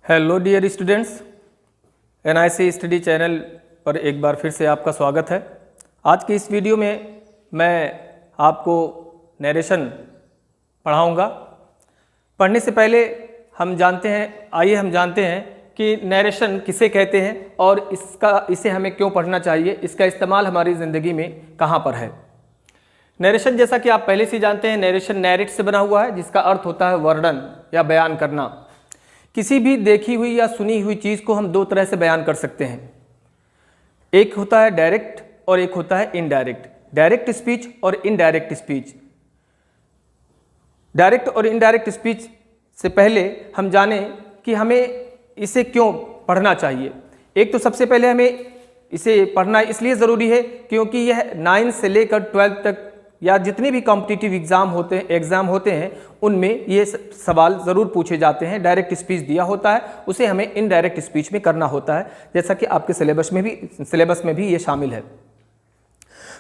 Hello dear students, NIC study channel पर एक बार फिर से आपका स्वागत है। आज की इस वीडियो में मैं आपको नरेशन पढ़ाऊंगा। पढ़ने से पहले हम जानते हैं कि नरेशन किसे कहते हैं और इसे हमें क्यों पढ़ना चाहिए, इसका इस्तेमाल हमारी ज़िंदगी में कहाँ पर है। नरेशन, जैसा कि आप पहले से जानते हैं, नरेशन नैरेट से बना हुआ है, जिसका अर्थ होता है वर्णन या बयान करना। किसी भी देखी हुई या सुनी हुई चीज़ को हम दो तरह से बयान कर सकते हैं। एक होता है डायरेक्ट और एक होता है इनडायरेक्ट। डायरेक्ट स्पीच और इनडायरेक्ट स्पीच। डायरेक्ट और इनडायरेक्ट स्पीच से पहले हम जानें कि हमें इसे क्यों पढ़ना चाहिए। एक तो सबसे पहले हमें इसे पढ़ना इसलिए ज़रूरी है क्योंकि यह 9 से लेकर 12 तक या जितने भी कॉम्पिटिटिव एग्ज़ाम होते हैं उनमें ये सवाल ज़रूर पूछे जाते हैं। डायरेक्ट स्पीच दिया होता है, उसे हमें इनडायरेक्ट स्पीच में करना होता है, जैसा कि आपके सिलेबस में भी ये शामिल है।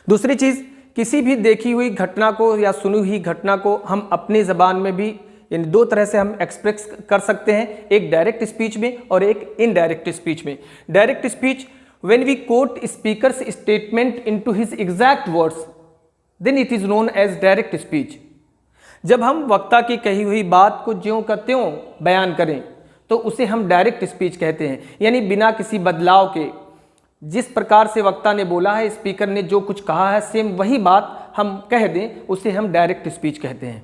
दूसरी चीज़, किसी भी देखी हुई घटना को या सुनी हुई घटना को हम अपनी ज़बान में भी इन दो तरह से हम एक्सप्रेस कर सकते हैं, एक डायरेक्ट स्पीच में और एक इनडायरेक्ट स्पीच में। Direct speech, when we quote speaker's statement into his exact words then it is known as direct speech. जब हम वक्ता की कही हुई बात को ज्यों का त्यों बयान करें तो उसे हम डायरेक्ट स्पीच कहते हैं, यानी बिना किसी बदलाव के जिस प्रकार से वक्ता ने बोला है, स्पीकर ने जो कुछ कहा है, सेम वही बात हम कह दें, उसे हम डायरेक्ट स्पीच कहते हैं।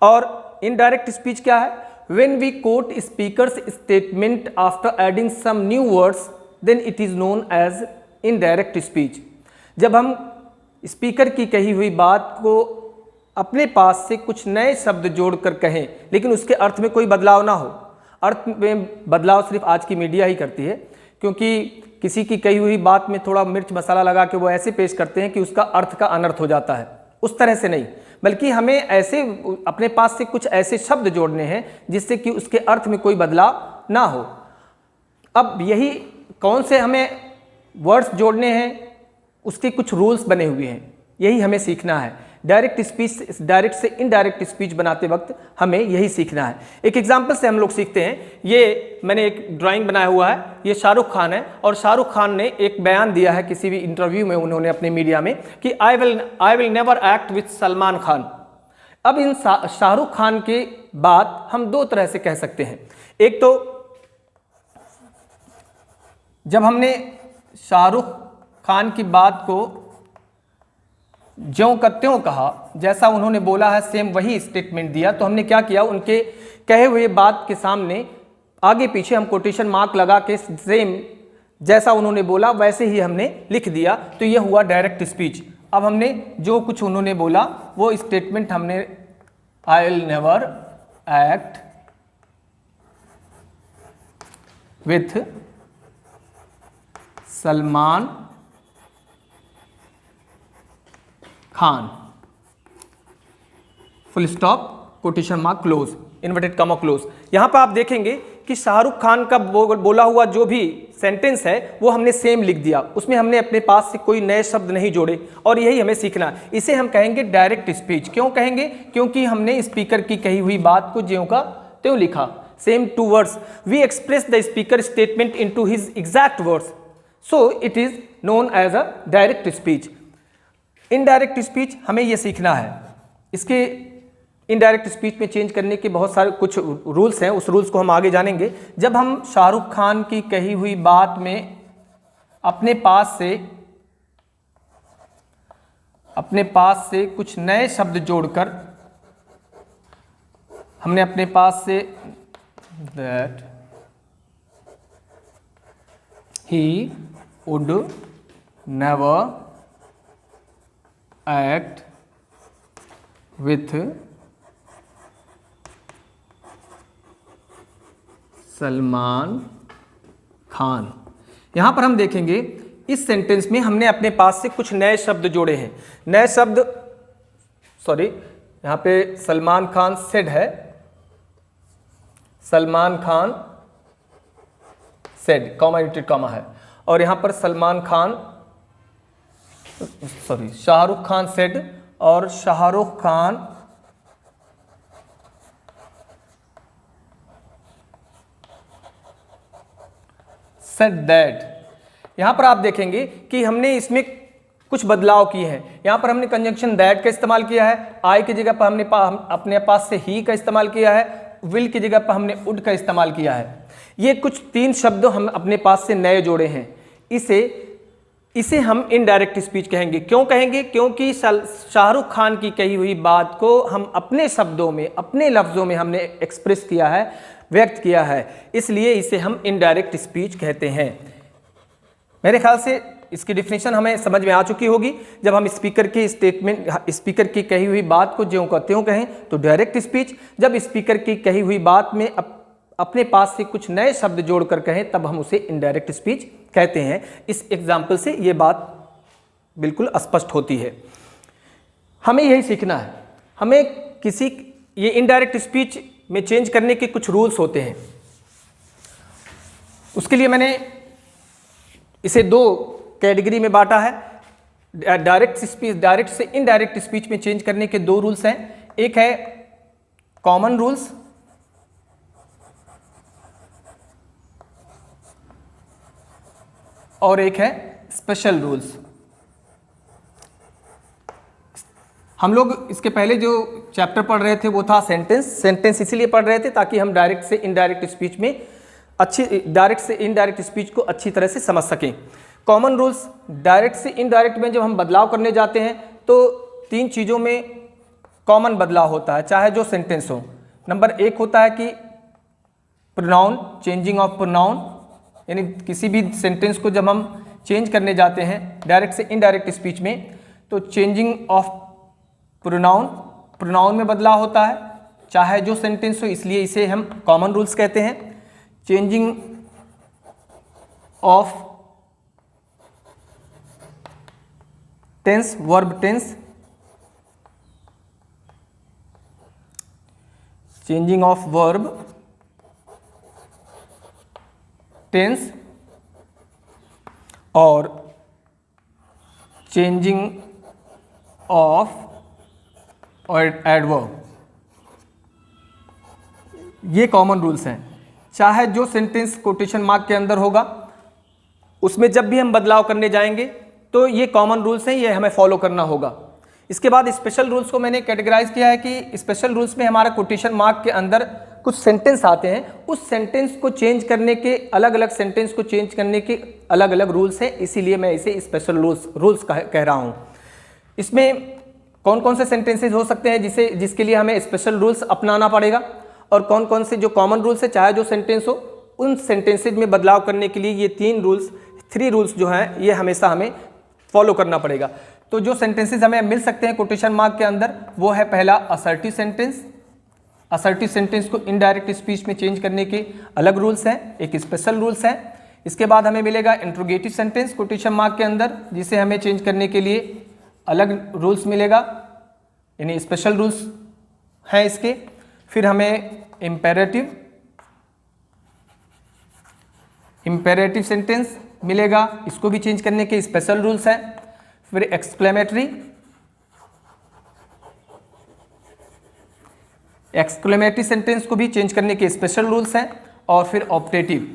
और इनडायरेक्ट स्पीच क्या है? When we quote speaker's statement after adding some new words then it is known as indirect speech. जब हम स्पीकर की कही हुई बात को अपने पास से कुछ नए शब्द जोड़कर कहें, लेकिन उसके अर्थ में कोई बदलाव ना हो। अर्थ में बदलाव सिर्फ आज की मीडिया ही करती है, क्योंकि किसी की कही हुई बात में थोड़ा मिर्च मसाला लगा के वो ऐसे पेश करते हैं कि उसका अर्थ का अनर्थ हो जाता है। उस तरह से नहीं, बल्कि हमें ऐसे अपने पास से कुछ ऐसे शब्द जोड़ने हैं जिससे कि उसके अर्थ में कोई बदलाव ना हो। अब यही कौन से हमें वर्ड्स जोड़ने हैं, उसके कुछ रूल्स बने हुए हैं, यही हमें सीखना है। डायरेक्ट से इनडायरेक्ट स्पीच बनाते वक्त हमें यही सीखना है। एक एग्जांपल से हम लोग सीखते हैं। ये मैंने एक ड्राइंग बनाया हुआ है, ये शाहरुख खान है और शाहरुख खान ने एक बयान दिया है किसी भी इंटरव्यू में, उन्होंने अपने मीडिया में, कि I will never act with Salman Khan. अब इन शाहरुख खान के बात हम दो तरह से कह सकते हैं। एक तो जब हमने शाहरुख खान की बात को ज्यों का त्यों कहा, जैसा उन्होंने बोला है सेम वही स्टेटमेंट दिया, तो हमने क्या किया, उनके कहे हुए बात के सामने आगे पीछे हम कोटेशन मार्क लगा के सेम जैसा उन्होंने बोला वैसे ही हमने लिख दिया, तो यह हुआ डायरेक्ट स्पीच। अब हमने जो कुछ उन्होंने बोला वो स्टेटमेंट हमने I will never act with Salman Khan, full stop, quotation mark close, inverted comma close. यहां पर आप देखेंगे कि शाहरुख खान का बोला हुआ जो भी सेंटेंस है वो हमने सेम लिख दिया, उसमें हमने अपने पास से कोई नए शब्द नहीं जोड़े, और यही हमें सीखना है। इसे हम कहेंगे डायरेक्ट स्पीच। क्यों कहेंगे? क्योंकि हमने स्पीकर की कही हुई बात को ज्यों का त्यों लिखा, same to words. We express the speaker statement into his exact words, so it is known as a direct speech. Indirect speech हमें यह सीखना है। इसके इनडायरेक्ट स्पीच में चेंज करने के बहुत सारे कुछ रूल्स हैं, उस रूल्स को हम आगे जानेंगे। जब हम शाहरुख खान की कही हुई बात में अपने पास से कुछ नए शब्द जोड़कर हमने अपने पास से that he would never act with Salman Khan. यहां पर हम देखेंगे इस सेंटेंस में हमने अपने पास से कुछ नए शब्द जोड़े हैं। नए शब्द, सॉरी, यहां पे सलमान खान सेड है, Salman Khan said, comma inverted comma है, और यहां पर सलमान खान, सॉरी, शाहरुख खान सेड और शाहरुख खान सेड दैट। यहाँ पर आप देखेंगे कि हमने इसमें कुछ बदलाव किए हैं। यहाँ पर हमने कंजंक्शन दैट का इस्तेमाल किया है, आई की जगह पर हमने अपने पास से ही का इस्तेमाल किया है, विल की जगह पर हमने वुड का इस्तेमाल किया है। ये कुछ 3 शब्द हम अपने पास से नए जोड़े हैं। इसे हम इनडायरेक्ट स्पीच कहेंगे। क्यों कहेंगे? क्योंकि शाहरुख खान की कही हुई बात को हम अपने शब्दों में, अपने लफ्ज़ों में हमने एक्सप्रेस किया है, व्यक्त किया है, इसलिए इसे हम इनडायरेक्ट स्पीच कहते हैं। मेरे ख्याल से इसकी डिफिनेशन हमें समझ में आ चुकी होगी। जब हम स्पीकर की स्टेटमेंट, स्पीकर की कही हुई बात को ज्यों का त्यों कहें तो डायरेक्ट स्पीच, जब स्पीकर की कही हुई बात में अपने पास से कुछ नए शब्द जोड़कर कहें तब हम उसे इनडायरेक्ट स्पीच कहते हैं। इस एग्जाम्पल से ये बात बिल्कुल स्पष्ट होती है। हमें यही सीखना है। हमें ये इनडायरेक्ट स्पीच में चेंज करने के कुछ रूल्स होते हैं। उसके लिए मैंने इसे 2 कैटेगरी में बांटा है। डायरेक्ट से इनडायरेक्ट स्पीच में चेंज करने के 2 रूल्स हैं। एक है कॉमन रूल्स और एक है स्पेशल रूल्स। हम लोग इसके पहले जो चैप्टर पढ़ रहे थे वो था सेंटेंस इसीलिए पढ़ रहे थे ताकि हम डायरेक्ट से इनडायरेक्ट स्पीच में डायरेक्ट से इनडायरेक्ट स्पीच को अच्छी तरह से समझ सकें। कॉमन रूल्स, डायरेक्ट से इनडायरेक्ट में जब हम बदलाव करने जाते हैं तो 3 चीज़ों में कॉमन बदलाव होता है, चाहे जो सेंटेंस हो। नंबर 1 होता है कि प्रोनाउन, चेंजिंग ऑफ प्रोनाउन, यानी किसी भी सेंटेंस को जब हम चेंज करने जाते हैं डायरेक्ट से इनडायरेक्ट स्पीच में तो चेंजिंग ऑफ प्रोनाउन में बदलाव होता है, चाहे जो सेंटेंस हो, इसलिए इसे हम कॉमन रूल्स कहते हैं। Changing of tense, verb tense, changing of verb tense और चेंजिंग ऑफ एडवर्ब, ये कॉमन रूल्स हैं। चाहे जो सेंटेंस कोटेशन मार्क के अंदर होगा उसमें जब भी हम बदलाव करने जाएंगे तो ये कॉमन रूल्स हैं, ये हमें फॉलो करना होगा। इसके बाद स्पेशल रूल्स को मैंने कैटेगराइज किया है कि स्पेशल रूल्स में हमारा कोटेशन मार्क के अंदर कुछ सेंटेंस आते हैं, उस सेंटेंस को चेंज करने के, अलग अलग सेंटेंस को चेंज करने के अलग अलग रूल्स हैं, इसीलिए मैं इसे स्पेशल रूल्स कह रहा हूँ। इसमें कौन कौन से सेंटेंसेज हो सकते हैं जिसके लिए हमें स्पेशल रूल्स अपनाना पड़ेगा, और कौन कौन से जो कॉमन रूल्स है चाहे जो सेंटेंस हो, उन सेंटेंसेज में बदलाव करने के लिए ये 3 रूल्स जो हैं ये हमेशा हमें फॉलो करना पड़ेगा। तो जो सेंटेंसेज हमें मिल सकते हैं कोटेशन मार्क के अंदर वो है पहला असर्टिव सेंटेंस। असर्टिव सेंटेंस को इनडायरेक्ट स्पीच में चेंज करने के अलग रूल्स हैं, एक स्पेशल रूल्स है। इसके बाद हमें मिलेगा इंट्रोगेटिव सेंटेंस कोटेशन मार्क के अंदर, जिसे हमें चेंज करने के लिए अलग रूल्स मिलेगा, यानी स्पेशल रूल्स हैं इसके। फिर हमें इम्पेरेटिव सेंटेंस मिलेगा, इसको भी चेंज करने के स्पेशल रूल्स हैं। फिर एक्सक्लेमेटरी सेंटेंस को भी चेंज करने के स्पेशल रूल्स हैं। और फिर ऑप्टेटिव।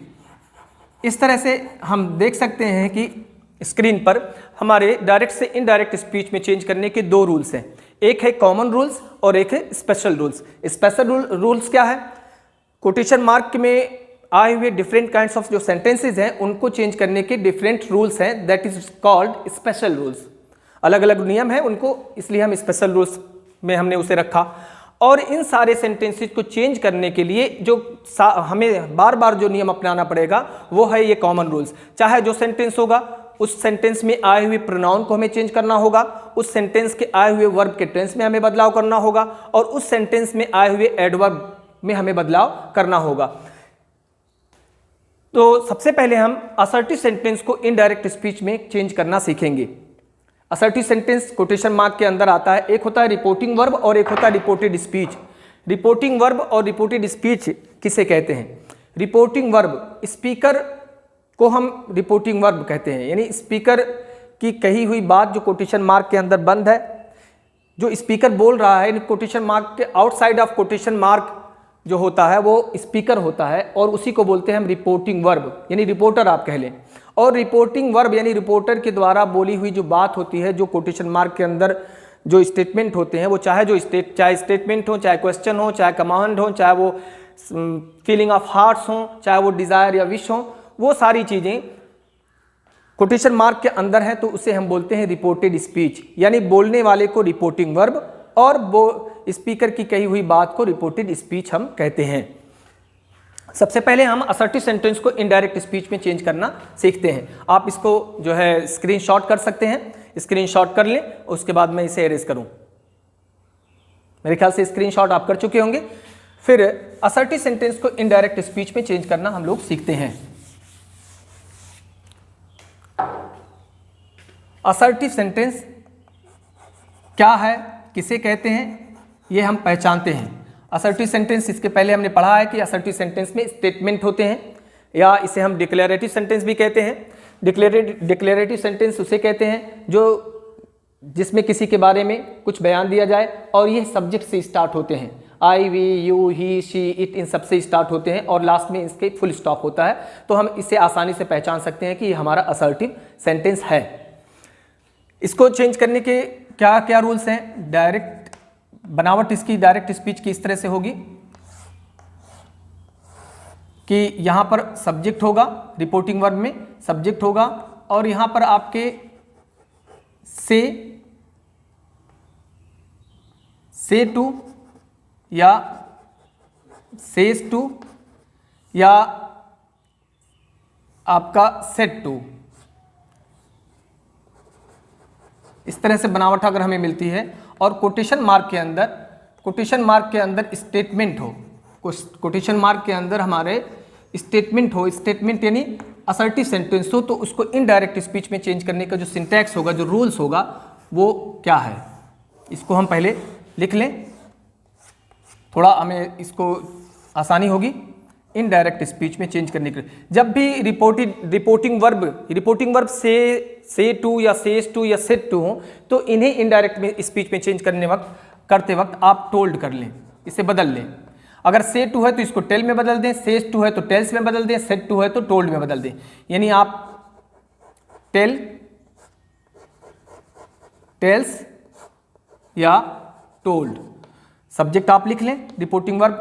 इस तरह से हम देख सकते हैं कि स्क्रीन पर हमारे डायरेक्ट से इनडायरेक्ट स्पीच में चेंज करने के 2 रूल्स हैं, एक है कॉमन रूल्स और एक है स्पेशल रूल्स। स्पेशल रूल्स क्या है? कोटेशन मार्क में आए हुए डिफरेंट काइंड्स ऑफ जो सेंटेंसेज हैं उनको चेंज करने के डिफरेंट रूल्स हैं, that is called special rules. अलग अलग नियम हैं उनको, इसलिए हम स्पेशल रूल्स में हमने उसे रखा। और इन सारे सेंटेंसेज को चेंज करने के लिए जो हमें बार बार जो नियम अपनाना पड़ेगा वो है ये कॉमन रूल्स। चाहे जो सेंटेंस होगा उस सेंटेंस में आए हुए प्रोनाउन को हमें चेंज करना होगा, उस सेंटेंस के आए हुए वर्ब के टेंस में हमें बदलाव करना होगा, और उस सेंटेंस में आए हुए एडवर्ब में हमें बदलाव करना होगा। तो सबसे पहले हम असर्टिव सेंटेंस को इनडायरेक्ट स्पीच में चेंज करना सीखेंगे। असर्टिव सेंटेंस कोटेशन मार्क के अंदर आता है, एक होता है रिपोर्टिंग वर्ब और एक होता है रिपोर्टेड स्पीच। रिपोर्टिंग वर्ब और रिपोर्टेड स्पीच किसे कहते हैं? रिपोर्टिंग वर्ब, स्पीकर को हम रिपोर्टिंग वर्ब कहते हैं, यानी स्पीकर की कही हुई बात जो कोटेशन मार्क के अंदर बंद है, जो स्पीकर बोल रहा है, कोटेशन मार्क के आउटसाइड ऑफ कोटेशन मार्क जो होता है वो स्पीकर होता है और उसी को बोलते हैं हम रिपोर्टिंग वर्ब, यानी रिपोर्टर आप कह लें। और रिपोर्टिंग वर्ब यानी रिपोर्टर के द्वारा बोली हुई जो बात होती है, जो कोटेशन मार्क के अंदर जो स्टेटमेंट होते हैं, वो चाहे स्टेटमेंट हो, चाहे क्वेश्चन हो, चाहे कमांड हो, चाहे वो फीलिंग ऑफ हार्ट्स हो, चाहे वो डिज़ायर या विश हो, वो सारी चीज़ें कोटेशन मार्क के अंदर है, तो उसे हम बोलते हैं रिपोर्टेड स्पीच, यानी बोलने वाले को रिपोर्टिंग वर्ब और वो स्पीकर की कही हुई बात को रिपोर्टेड स्पीच हम कहते हैं। सबसे पहले हम असर्टिव सेंटेंस को इनडायरेक्ट स्पीच में चेंज करना सीखते हैं। आप इसको जो है स्क्रीनशॉट कर सकते हैं, स्क्रीनशॉट कर लें, उसके बाद मैं इसे एरेज करूं। मेरे ख्याल से स्क्रीनशॉट आप कर चुके होंगे। फिर असर्टिव सेंटेंस को इनडायरेक्ट स्पीच में चेंज करना हम लोग सीखते हैं। असर्टिव सेंटेंस क्या है, किसे कहते हैं, ये हम पहचानते हैं। असर्टिव सेंटेंस, इसके पहले हमने पढ़ा है कि असर्टिव सेंटेंस में स्टेटमेंट होते हैं, या इसे हम डिक्लेरेटिव सेंटेंस भी कहते हैं। डिक्लेरेटिव सेंटेंस उसे कहते हैं जो जिसमें किसी के बारे में कुछ बयान दिया जाए और ये सब्जेक्ट से स्टार्ट होते हैं। I, we, you, he, she, it, इन सब से स्टार्ट होते हैं और लास्ट में इसके फुल स्टॉप होता है। तो हम इसे आसानी से पहचान सकते हैं कि ये हमारा असर्टिव सेंटेंस है। इसको चेंज करने के क्या क्या रूल्स हैं। डायरेक्ट बनावट इसकी डायरेक्ट स्पीच की इस तरह से होगी कि यहाँ पर सब्जेक्ट होगा, रिपोर्टिंग वर्ब में सब्जेक्ट होगा, और यहाँ पर आपके से टू या सेज टू या आपका सेट टू, इस तरह से बनावट अगर हमें मिलती है। और कोटेशन मार्क के अंदर स्टेटमेंट हो, कोटेशन मार्क के अंदर हमारे स्टेटमेंट हो, स्टेटमेंट यानी असर्टिव सेंटेंस हो, तो उसको इनडायरेक्ट स्पीच में चेंज करने का जो सिंटैक्स होगा, जो रूल्स होगा, वो क्या है, इसको हम पहले लिख लें, थोड़ा हमें इसको आसानी होगी इनडायरेक्ट स्पीच में चेंज करने के लिए। जब भी रिपोर्टिंग वर्ब से टू या सेज टू या सेट टू हो, तो इन्हें इनडायरेक्ट में स्पीच में चेंज करते वक्त आप टोल्ड कर लें, इसे बदल लें। अगर से टू है तो इसको टेल में बदल दें, सेज टू है तो टेल्स में बदल दें, सेट टू है तो टोल्ड में बदल दें। यानी आप टेल्स या टोल्ड, सब्जेक्ट आप लिख लें, रिपोर्टिंग वर्ब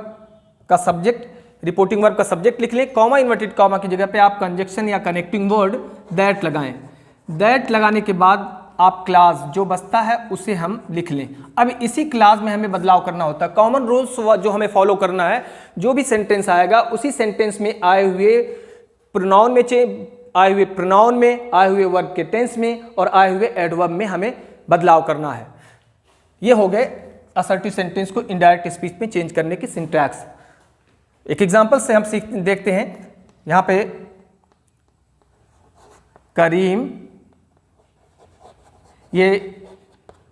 का सब्जेक्ट लिख लें, कॉमा इन्वर्टेड कॉमा की जगह पे आप कंजक्शन या कनेक्टिंग वर्ड दैट लगाएं। दैट लगाने के बाद आप क्लास जो बचता है उसे हम लिख लें। अब इसी क्लास में हमें बदलाव करना होता है। कॉमन रूल्स जो हमें फॉलो करना है, जो भी सेंटेंस आएगा उसी सेंटेंस में आए हुए प्रोनाउन में, आए हुए वर्ब के टेंस में और आए हुए एडवर्ब में हमें बदलाव करना है। ये हो गए असर्टिव सेंटेंस को इनडायरेक्ट स्पीच में चेंज करने की सिंटैक्स। एक एग्जांपल से हम देखते हैं। यहां पे करीम, ये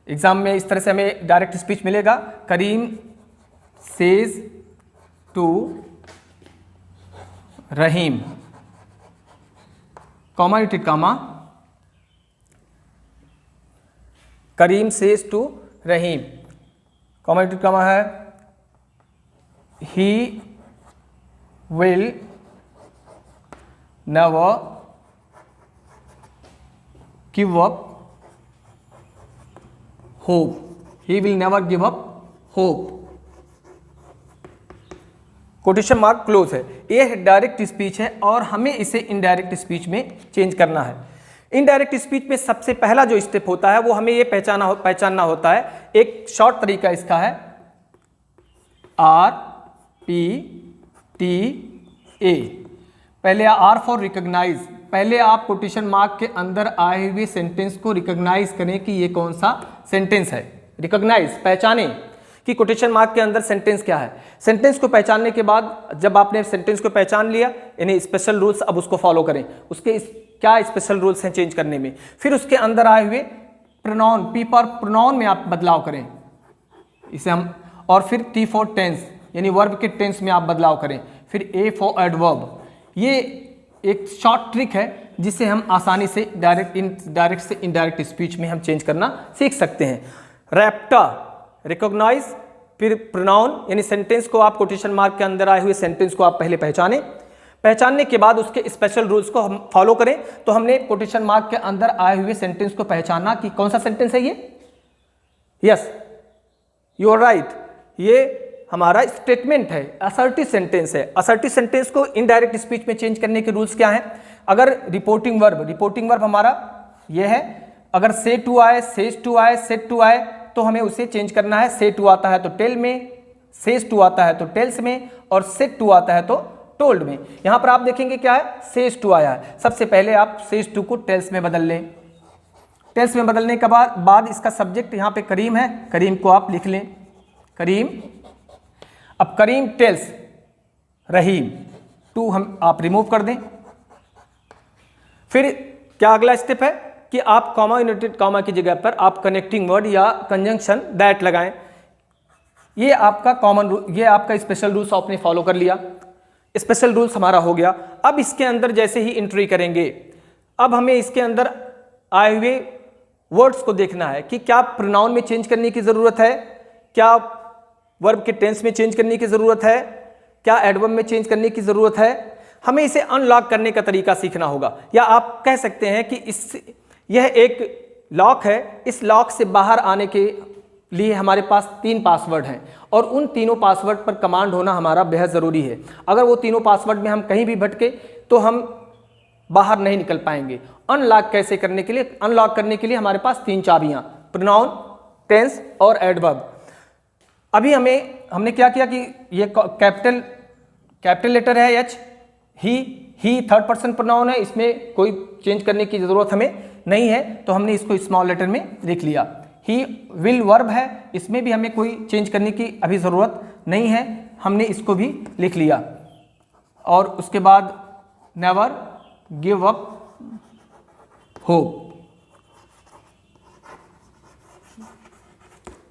एग्जाम में इस तरह से हमें डायरेक्ट स्पीच मिलेगा। Karim says to Rahim, comma इटेड comma, Karim says to Rahim, comma इटेड कॉमा है, he will never give up hope. He will never give up hope. Quotation mark close है। ये डायरेक्ट स्पीच है और हमें इसे इनडायरेक्ट स्पीच में चेंज करना है। इनडायरेक्ट स्पीच में सबसे पहला जो स्टेप होता है वो हमें ये पहचानना होता है। एक शॉर्ट तरीका इसका है RPTA। पहले R फॉर रिकॉग्नाइज, पहले आप कोटेशन मार्क के अंदर आए हुए सेंटेंस को रिकॉग्नाइज करें कि ये कौन सा सेंटेंस है। रिकॉग्नाइज, पहचाने कि कोटेशन मार्क के अंदर सेंटेंस क्या है। सेंटेंस को पहचानने के बाद जब आपने सेंटेंस को पहचान लिया, इन्हें स्पेशल रूल्स अब उसको फॉलो करें। उसके क्या स्पेशल रूल्स हैं चेंज करने में। फिर उसके अंदर आए हुए प्रोनाउन, P फॉर प्रोनाउन में आप बदलाव करें, इसे हम, और फिर T फॉर टेंस यानी वर्ब के टेंस में आप बदलाव करें। फिर A फॉर एडवर्ब। ये एक शॉर्ट ट्रिक है जिसे हम आसानी से डायरेक्ट से इनडायरेक्ट स्पीच में हम चेंज करना सीख सकते हैं। रैप्टा, रिकॉग्नाइज, फिर प्रोनाउन यानी सेंटेंस को आप कोटेशन मार्क के अंदर आए हुए सेंटेंस को आप पहले पहचानने के बाद उसके स्पेशल रूल्स को हम फॉलो करें। तो हमने कोटेशन मार्क के अंदर आए हुए सेंटेंस को पहचाना कि कौन सा सेंटेंस है ये। यस, यू आर राइट, ये हमारा स्टेटमेंट है, असर्टिव सेंटेंस है। असर्टिव सेंटेंस को इनडायरेक्ट स्पीच में चेंज करने के रूल्स क्या हैं? अगर रिपोर्टिंग वर्ब हमारा ये है, अगर से टू आए, सेज टू आए, सेट टू आए तो हमें उसे चेंज करना है। से टू आता है तो टेल में, सेज टू आता है तो टेल्स में, और सेट टू आता है तो टोल्ड में। यहां पर आप देखेंगे क्या है, सेज टू आया है, सबसे पहले आप सेज टू को टेल्स में बदल लें। टेल्स में बदलने के बाद इसका सब्जेक्ट यहां पे करीम है, करीम को आप लिख लें, करीम। अब करीम टेल्स रहीम, टू हम आप रिमूव कर दें। फिर क्या अगला स्टेप है कि आप कॉमा यूनाइटेड कॉमा की जगह पर आप कनेक्टिंग वर्ड या कंजंक्शन दैट लगाएं। ये आपका कॉमन रूल, ये आपका स्पेशल रूल्स आपने फॉलो कर लिया। स्पेशल रूल्स हमारा हो गया। अब इसके अंदर जैसे ही एंट्री करेंगे, अब हमें इसके अंदर आए हुए वर्ड्स को देखना है कि क्या प्रोनाउन में चेंज करने की जरूरत है, क्या वर्ब के टेंस में चेंज करने की जरूरत है, क्या एडवर्ब में चेंज करने की जरूरत है। हमें इसे अनलॉक करने का तरीका सीखना होगा, या आप कह सकते हैं कि यह एक लॉक है, इस लॉक से बाहर आने के लिए हमारे पास 3 पासवर्ड हैं और उन तीनों पासवर्ड पर कमांड होना हमारा बेहद ज़रूरी है। अगर वो तीनों पासवर्ड में हम कहीं भी भटके तो हम बाहर नहीं निकल पाएंगे। अनलॉक कैसे करने के लिए? अनलॉक करने के लिए हमारे पास 3 चाबियां, प्रोनाउन, टेंस और एडवर्ब। अभी हमने क्या किया कि ये कैपिटल लेटर है एच, ही थर्ड पर्सन प्रोनाउन है, इसमें कोई चेंज करने की जरूरत हमें नहीं है, तो हमने इसको स्मॉल लेटर में लिख लिया। ही विल वर्ब है, इसमें भी हमें कोई चेंज करने की अभी ज़रूरत नहीं है, हमने इसको भी लिख लिया। और उसके बाद नेवर गिव अप होप,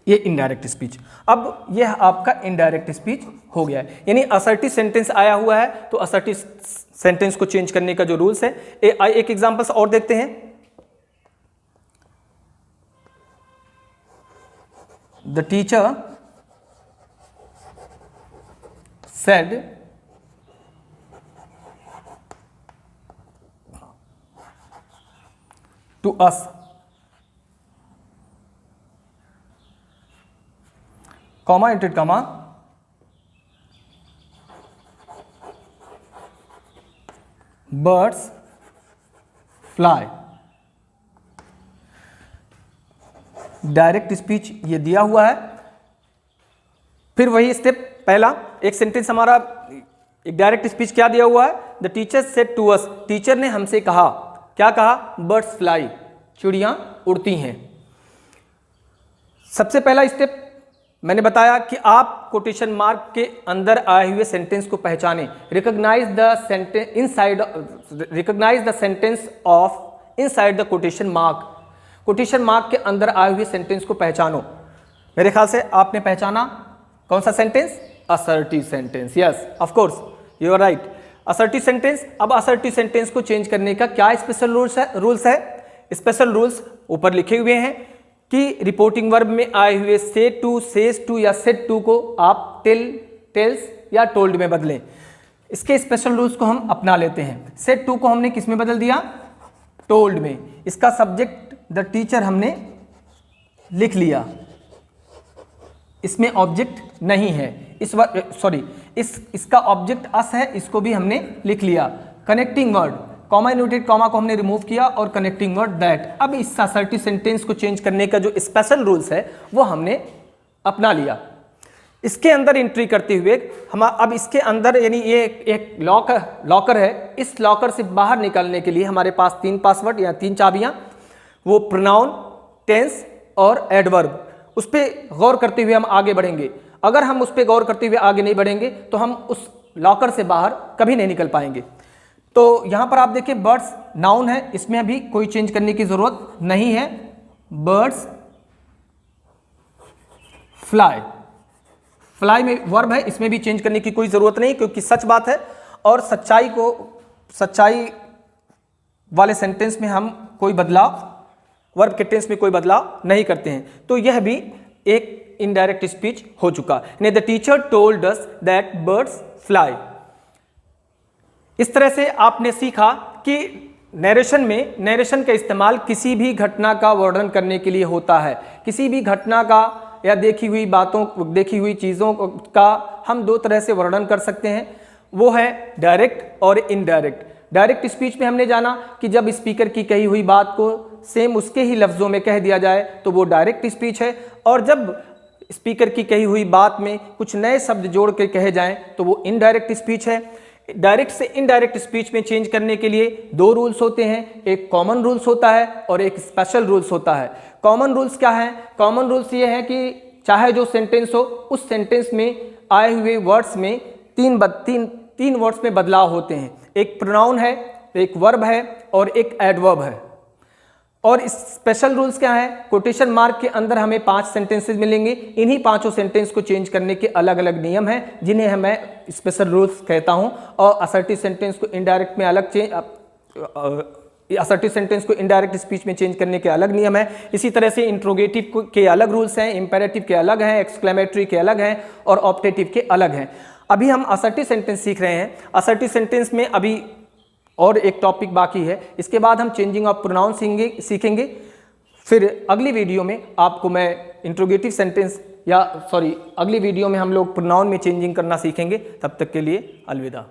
ये इनडायरेक्ट स्पीच। अब यह आपका इनडायरेक्ट स्पीच हो गया है, यानी असर्टिव सेंटेंस आया हुआ है तो असर्टिव सेंटेंस को चेंज करने का जो रूल्स है। एक एग्जांपल्स और देखते हैं। The teacher said to us, comma inverted comma, birds fly। Direct speech ये दिया हुआ है। फिर वही स्टेप पहला, एक सेंटेंस हमारा एक डायरेक्ट स्पीच क्या दिया हुआ है, the teacher said to us, teacher ने हमसे कहा, क्या कहा, बर्ड्स फ्लाई, चिड़ियां उड़ती हैं। सबसे पहला स्टेप मैंने बताया कि आप कोटेशन मार्क के अंदर आए हुए सेंटेंस को पहचानें। Recognise the sentence of inside the quotation mark. Quotation mark के अंदर आए हुए सेंटेंस को पहचानो। मेरे ख्याल से आपने पहचाना कौन सा sentence, assertive sentence. Yes, of course you are right, assertive sentence. अब असर्टिव सेंटेंस को चेंज करने का क्या स्पेशल रूल्स है? स्पेशल रूल्स ऊपर लिखे हुए हैं कि रिपोर्टिंग वर्ब में आए हुए से टू, सेज टू या सेट टू को आप टेल, टेल्स या टोल्ड में बदलें। इसके स्पेशल रूल्स को हम अपना लेते हैं। सेट टू को हमने किस में बदल दिया, टोल्ड में। इसका सब्जेक्ट द टीचर हमने लिख लिया, इसमें ऑब्जेक्ट नहीं है, इसका ऑब्जेक्ट अस है, इसको भी हमने लिख लिया। Connecting word, comma inverted comma को हमने रिमूव किया और कनेक्टिंग वर्ड दैट। अब इस असर्टिव सेंटेंस को चेंज करने का जो स्पेशल रूल्स है वो हमने अपना लिया। इसके अंदर एंट्री करते हुए हम अब इसके अंदर, यानी ये एक लॉकर है, इस लॉकर से बाहर निकलने के लिए हमारे पास 3 पासवर्ड या 3 चाबियां, वो प्रोनाउन, टेंस और एडवर्ब। उस पर गौर करते हुए हम आगे बढ़ेंगे। अगर हम उस पर गौर करते हुए आगे नहीं बढ़ेंगे तो हम उस लॉकर से बाहर कभी नहीं निकल पाएंगे। तो यहां पर आप देखिए बर्ड्स नाउन है, इसमें अभी कोई चेंज करने की जरूरत नहीं है। बर्ड्स फ्लाई, फ्लाई में वर्ब है, इसमें भी चेंज करने की कोई जरूरत नहीं क्योंकि सच बात है और सच्चाई वाले सेंटेंस में हम कोई बदलाव, वर्ब के टेंस में कोई बदलाव नहीं करते हैं। तो यह भी एक इनडायरेक्ट स्पीच हो चुका। ने the teacher told us that birds fly. इस तरह से आपने सीखा कि नरेशन का इस्तेमाल किसी भी घटना का वर्णन करने के लिए होता है। किसी भी घटना का या देखी हुई चीज़ों का हम दो तरह से वर्णन कर सकते हैं, वो है डायरेक्ट और इनडायरेक्ट। डायरेक्ट स्पीच में हमने जाना कि जब स्पीकर की कही हुई बात को सेम उसके ही लफ्ज़ों में कह दिया जाए तो वो डायरेक्ट स्पीच है, और जब स्पीकर की कही हुई बात में कुछ नए शब्द जोड़ के कहे जाएं तो वो इनडायरेक्ट स्पीच है। डायरेक्ट से इनडायरेक्ट स्पीच में चेंज करने के लिए दो रूल्स होते हैं, एक कॉमन रूल्स होता है और एक स्पेशल रूल्स होता है। कॉमन रूल्स क्या है? कॉमन रूल्स ये है कि चाहे जो सेंटेंस हो उस सेंटेंस में आए हुए वर्ड्स में तीन वर्ड्स में बदलाव होते हैं। एक प्रोनाउन है, एक वर्ब है और एक एडवर्ब है। और स्पेशल रूल्स क्या है? कोटेशन मार्क के अंदर हमें 5 सेंटेंसेस मिलेंगे। इन्हीं 5 सेंटेंस को चेंज करने के अलग अलग नियम हैं जिन्हें मैं स्पेशल रूल्स कहता हूं। और असर्टिव सेंटेंस को इनडायरेक्ट में असर्टिव सेंटेंस को इनडायरेक्ट स्पीच में चेंज करने के अलग नियम है। इसी तरह से इंट्रोगेटिव के अलग रूल्स हैं, इंपेरेटिव के अलग हैं, एक्सक्लेमेटरी के अलग हैं और ऑप्टेटिव के अलग हैं। अभी हम असर्टिव सेंटेंस सीख रहे हैं। असर्टिव सेंटेंस में अभी और एक टॉपिक बाकी है, इसके बाद हम चेंजिंग ऑफ प्रोनाउन सीखेंगे। फिर अगली वीडियो में आपको मैं इंट्रोगेटिव सेंटेंस अगली वीडियो में हम लोग प्रोनाउन में चेंजिंग करना सीखेंगे। तब तक के लिए अलविदा।